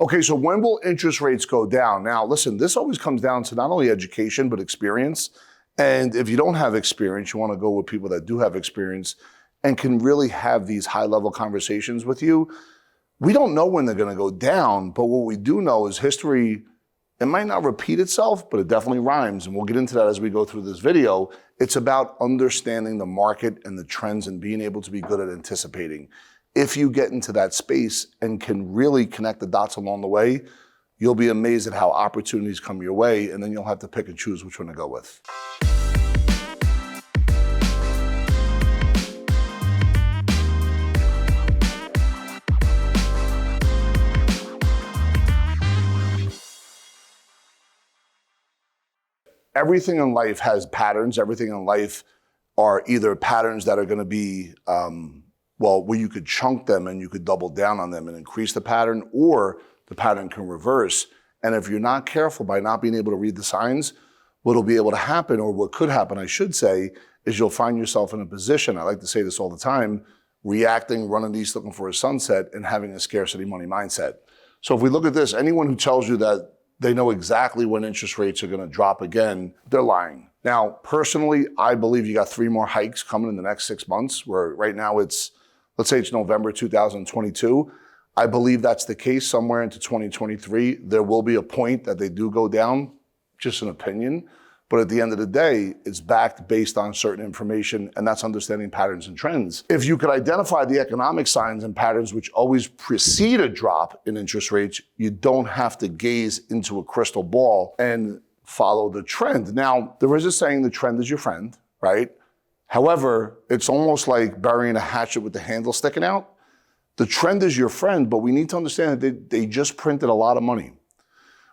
Okay, so when will interest rates go down? Now, listen, this always comes down to not only education, but experience. And if you don't have experience, you want to go with people that do have experience and can really have these high-level conversations with you. We don't know when they're going to go down, but what we do know is history, it might not repeat itself, but it definitely rhymes. And we'll get into that as we go through this video. It's about understanding the market and the trends and being able to be good at anticipating. If you get into that space and can really connect the dots along the way, you'll be amazed at how opportunities come your way, and then you'll have to pick and choose which one to go with. Everything in life has patterns. Everything in life are either patterns that are going to be where you could chunk them and you could double down on them and increase the pattern, or the pattern can reverse. And if you're not careful by not being able to read the signs, what'll be able to happen, or what could happen, I should say, is you'll find yourself in a position, I like to say this all the time, reacting, running east looking for a sunset, and having a scarcity money mindset. So if we look at this, anyone who tells you that they know exactly when interest rates are going to drop again, they're lying. Now, personally, I believe you got 3 more hikes coming in the next 6 months, where right now let's say it's November 2022. I believe that's the case somewhere into 2023. There will be a point that they do go down, just an opinion. But at the end of the day, it's backed based on certain information, and that's understanding patterns and trends. If you could identify the economic signs and patterns which always precede a drop in interest rates, you don't have to gaze into a crystal ball and follow the trend. Now, there is a saying, the trend is your friend, right? However, it's almost like burying a hatchet with the handle sticking out. The trend is your friend, but we need to understand that they just printed a lot of money.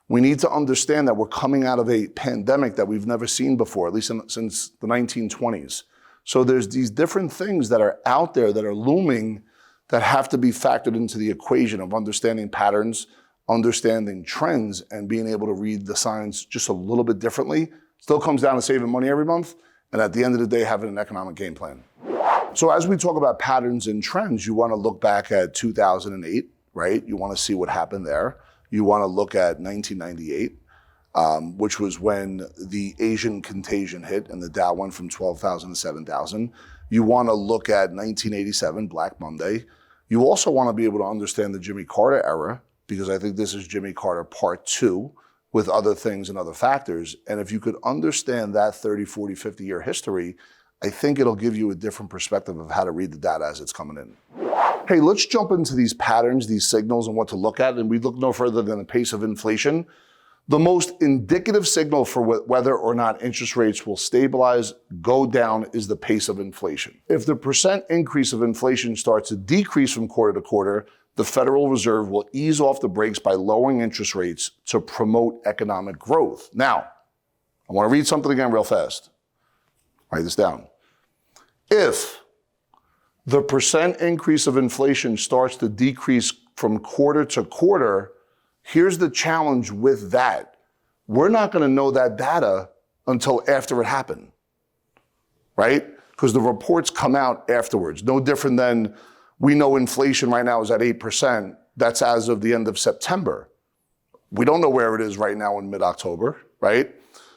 We need to understand that we're coming out of a pandemic that we've never seen before, at least since the 1920s. So there's these different things that are out there that are looming that have to be factored into the equation of understanding patterns, understanding trends, and being able to read the signs just a little bit differently. Still comes down to saving money every month, and at the end of the day, having an economic game plan. So as we talk about patterns and trends, you want to look back at 2008, right? You want to see what happened there. You want to look at 1998, which was when the Asian contagion hit and the Dow went from 12,000 to 7,000. You want to look at 1987, Black Monday. You also want to be able to understand the Jimmy Carter era, because I think this is Jimmy Carter part 2 with other things and other factors. And if you could understand that 30, 40, 50-year history, I think it'll give you a different perspective of how to read the data as it's coming in. Hey, let's jump into these patterns, these signals, and what to look at. And we look no further than the pace of inflation. The most indicative signal for whether or not interest rates will stabilize, go down, is the pace of inflation. If the percent increase of inflation starts to decrease from quarter to quarter, the Federal Reserve will ease off the brakes by lowering interest rates to promote economic growth. Now, I want to read something again real fast. Write this down. If the percent increase of inflation starts to decrease from quarter to quarter, here's the challenge with that. We're not going to know that data until after it happened, right? Because the reports come out afterwards. No different than we know inflation right now is at 8%. That's as of the end of September. We don't know where it is right now in mid-October, right?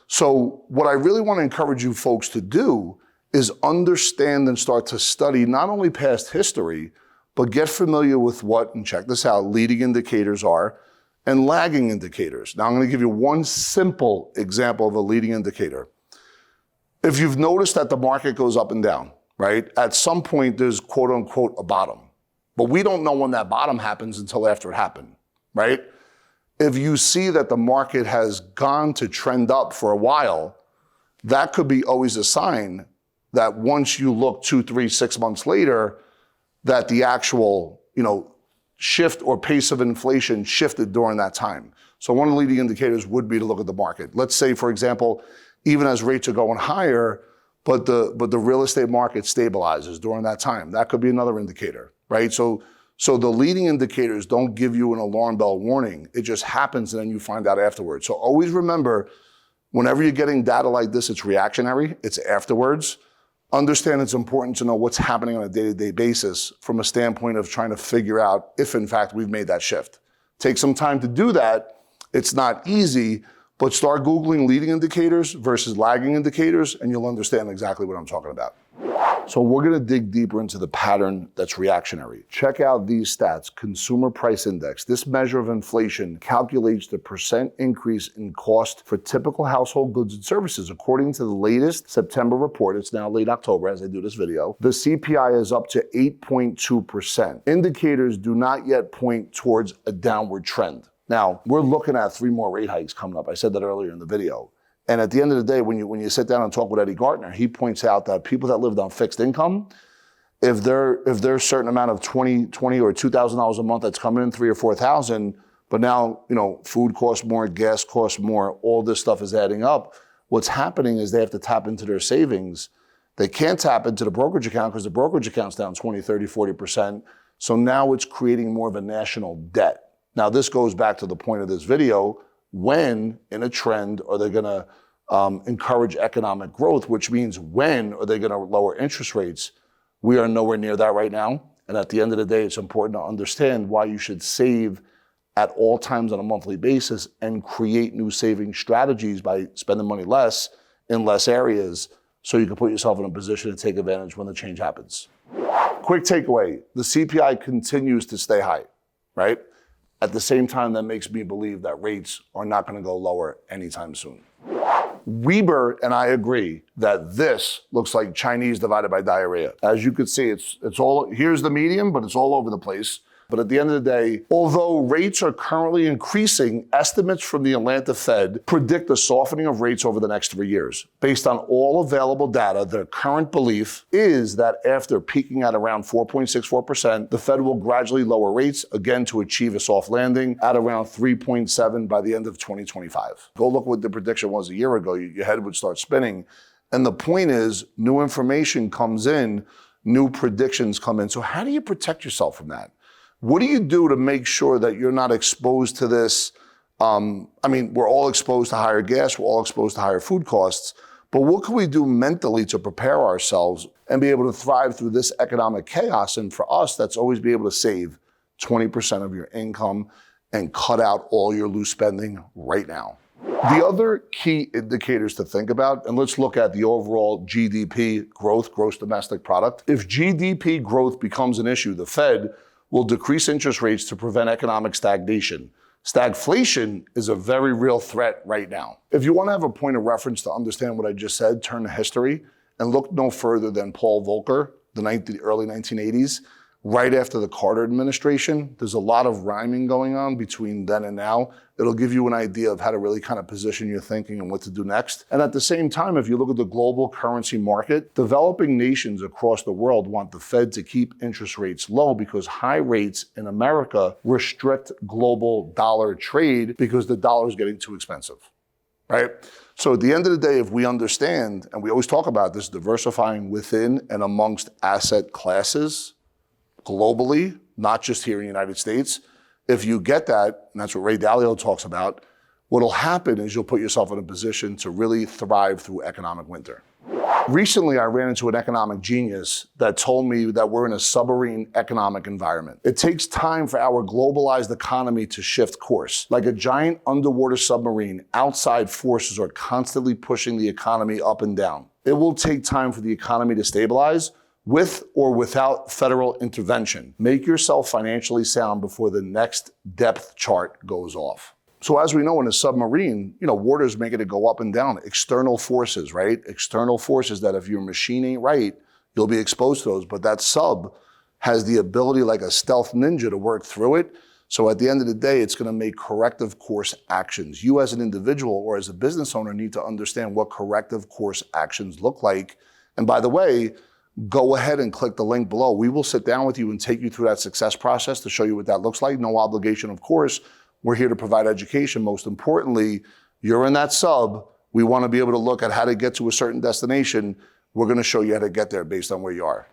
So what I really want to encourage you folks to do is understand and start to study not only past history, but get familiar with what, and check this out, leading indicators are and lagging indicators. Now I'm going to give you one simple example of a leading indicator. If you've noticed that the market goes up and down, right? At some point there's quote unquote a bottom, but we don't know when that bottom happens until after it happened, right? If you see that the market has gone to trend up for a while, that could be always a sign that once you look 2, 3, 6 months later, that the actual, shift or pace of inflation shifted during that time. So one of the leading indicators would be to look at the market. Let's say, for example, even as rates are going higher, but the real estate market stabilizes during that time. That could be another indicator, right? So the leading indicators don't give you an alarm bell warning. It just happens and then you find out afterwards. So always remember, whenever you're getting data like this, it's reactionary, it's afterwards. Understand it's important to know what's happening on a day-to-day basis from a standpoint of trying to figure out if in fact we've made that shift. Take some time to do that. It's not easy, but start Googling leading indicators versus lagging indicators, and you'll understand exactly what I'm talking about. So we're gonna dig deeper into the pattern that's reactionary. Check out these stats. Consumer Price Index. This measure of inflation calculates the percent increase in cost for typical household goods and services. According to the latest September report, it's now late October as I do this video, the CPI is up to 8.2%. Indicators do not yet point towards a downward trend. Now, we're looking at 3 more rate hikes coming up. I said that earlier in the video. And at the end of the day, when you sit down and talk with Eddie Gartner, he points out that people that lived on fixed income, if there's a certain amount of $20 or $2,000 a month that's coming in, 3,000 or 4,000, but now, food costs more, gas costs more, all this stuff is adding up. What's happening is they have to tap into their savings. They can't tap into the brokerage account because the brokerage account's down 20, 30, 40%. So now it's creating more of a national debt. Now, this goes back to the point of this video. When in a trend are they going to encourage economic growth, which means when are they going to lower interest rates? We are nowhere near that right now. And at the end of the day, it's important to understand why you should save at all times on a monthly basis and create new saving strategies by spending money less in less areas so you can put yourself in a position to take advantage when the change happens. Quick takeaway, the CPI continues to stay high, right? At the same time, that makes me believe that rates are not going to go lower anytime soon. Weber and I agree that this looks like Chinese divided by diarrhea. As you can see, it's all, here's the medium, but it's all over the place. But at the end of the day, although rates are currently increasing, estimates from the Atlanta Fed predict a softening of rates over the next 3 years. Based on all available data, their current belief is that after peaking at around 4.64%, the Fed will gradually lower rates again to achieve a soft landing at around 3.7 by the end of 2025. Go look what the prediction was a year ago. Your head would start spinning. And the point is, new information comes in, new predictions come in. So how do you protect yourself from that? What do you do to make sure that you're not exposed to this? We're all exposed to higher gas, we're all exposed to higher food costs, but what can we do mentally to prepare ourselves and be able to thrive through this economic chaos? And for us, that's always be able to save 20% of your income and cut out all your loose spending right now. The other key indicators to think about, and let's look at the overall GDP growth, gross domestic product. If GDP growth becomes an issue, the Fed will decrease interest rates to prevent economic stagnation. Stagflation is a very real threat right now. If you want to have a point of reference to understand what I just said, turn to history and look no further than Paul Volcker, the early 1980s, right after the Carter administration. There's a lot of rhyming going on between then and now. It'll give you an idea of how to really kind of position your thinking and what to do next. And at the same time, if you look at the global currency market, developing nations across the world want the Fed to keep interest rates low because high rates in America restrict global dollar trade because the dollar is getting too expensive, right? So at the end of the day, if we understand, and we always talk about this, diversifying within and amongst asset classes, globally, not just here in the United States. If you get that, and that's what Ray Dalio talks about, what'll happen is you'll put yourself in a position to really thrive through economic winter. Recently, I ran into an economic genius that told me that we're in a submarine economic environment. It takes time for our globalized economy to shift course. Like a giant underwater submarine, outside forces are constantly pushing the economy up and down. It will take time for the economy to stabilize, with or without federal intervention. Make yourself financially sound before the next depth chart goes off. So as we know in a submarine, water's making it go up and down. External forces, right? External forces that if your machine ain't right, you'll be exposed to those. But that sub has the ability like a stealth ninja to work through it. So at the end of the day, it's gonna make corrective course actions. You as an individual or as a business owner need to understand what corrective course actions look like. And by the way, go ahead and click the link below. We will sit down with you and take you through that success process to show you what that looks like. No obligation, of course. We're here to provide education. Most importantly, you're in that sub. We want to be able to look at how to get to a certain destination. We're going to show you how to get there based on where you are.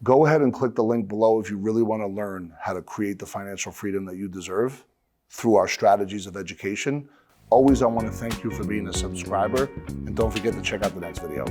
Go ahead and click the link below if you really want to learn how to create the financial freedom that you deserve through our strategies of education. Always, I want to thank you for being a subscriber, and don't forget to check out the next video.